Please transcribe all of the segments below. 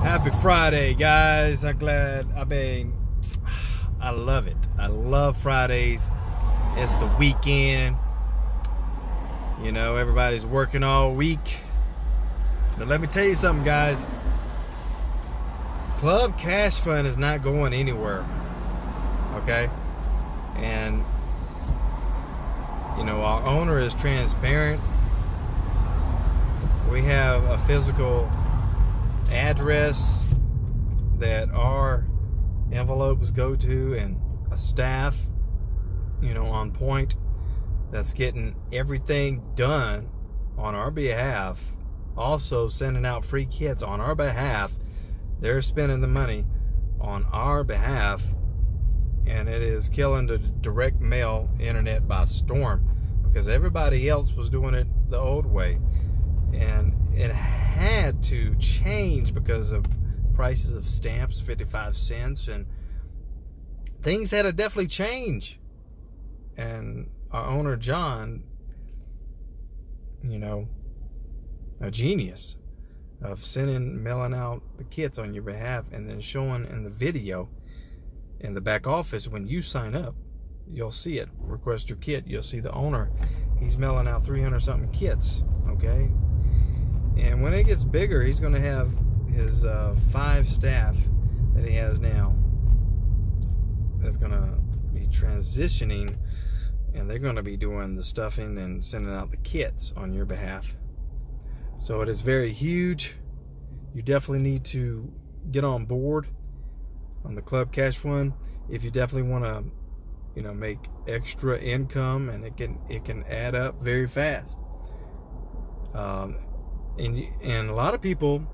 Happy Friday, guys. I love it. I love Fridays. It's the weekend. You know, everybody's working all week. But let me tell you something, guys. Club Cash Fund is not going anywhere. Okay? And, you know, our owner is transparent. We have a physical address that our envelopes go to, and a staff, you know, on point that's getting everything done on our behalf, also sending out free kits on our behalf. They're spending the money on our behalf, and it is killing the direct mail internet by storm, because everybody else was doing it the old way, and it had to change because of prices of stamps, 55 cents, and things had to definitely change. And our owner, John, you know, a genius of mailing out the kits on your behalf, and then showing in the video in the back office when you sign up, you'll see it. Request your kit. You'll see the owner. He's mailing out 300 something kits. Okay. And when it gets bigger, he's going to have his 5 staff that he has now that's going to be transitioning, and they're going to be doing the stuffing and sending out the kits on your behalf. So it is very huge. You definitely need to get on board on the Club Cash Fund if you definitely want to, you know, make extra income, and it can add up very fast. And a lot of people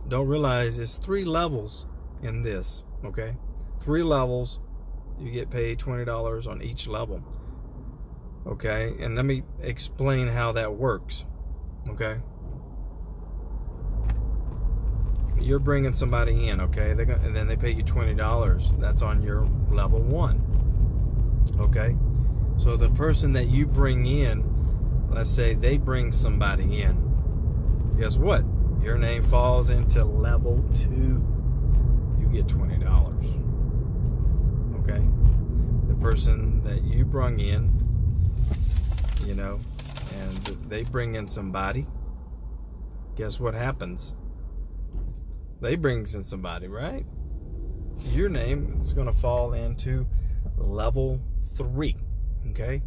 don't realize it's 3 levels in this. Okay, 3 levels. You get paid $20 on each level. Okay, and let me explain how that works. Okay, you're bringing somebody in. Okay, and then they pay you $20. That's on your level 1. Okay, so the person that you bring in, let's say they bring somebody in, guess what? Your name falls into level 2. You get $20. Okay? The person that you brought in, you know, and they bring in somebody, guess what happens? They bring in somebody, right? Your name is going to fall into level 3. Okay?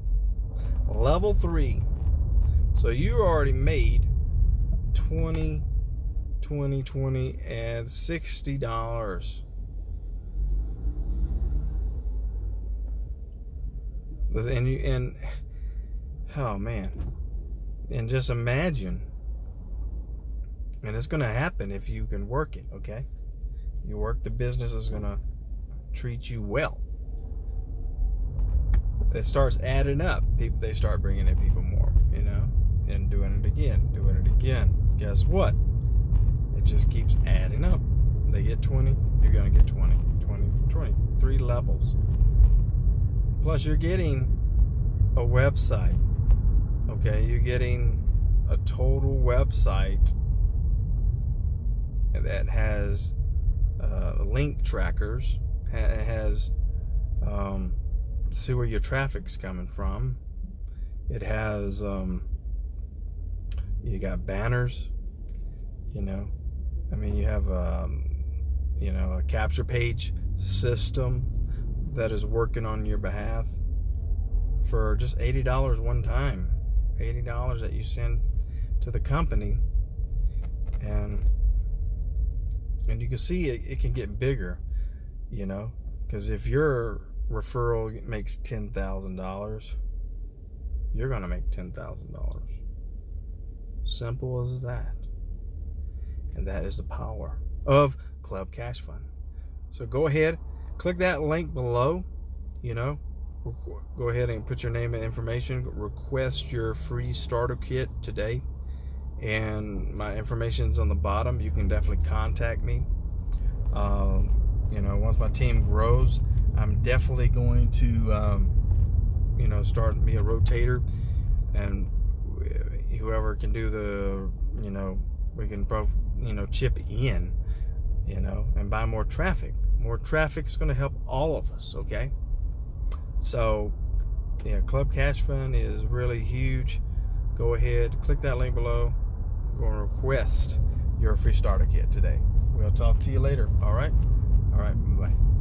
Level 3. So you already made $20 and $60. And oh man, and just imagine, and it's gonna happen if you can work it. Okay, you work, the business is gonna treat you well. It starts adding up. People, they start bringing in people more, you know, and doing it again. Guess what? It just keeps adding up. They get 20, you're going to get 20. 3 levels. Plus, you're getting a website. Okay, you're getting a total website that has link trackers. It has see where your traffic's coming from. It has you got banners, you know. I mean, you have you know, a capture page system that is working on your behalf for just $80 one time. $80 that you send to the company, and you can see it can get bigger, you know, because if your referral makes $10,000, you're gonna make $10,000. Simple as that. And that is the power of Club Cash Fund. So go ahead, click that link below, you know, go ahead and put your name and information, request your free starter kit today, and my information's on the bottom. You can definitely contact me. You know, once my team grows, I'm definitely going to you know, start me a rotator, and whoever can do the, you know, we can both, chip in, and buy more traffic. More traffic is going to help all of us, okay? So, yeah, Club Cash Fund is really huge. Go ahead, click that link below. Go and request your free starter kit today. We'll talk to you later, all right? All right, bye.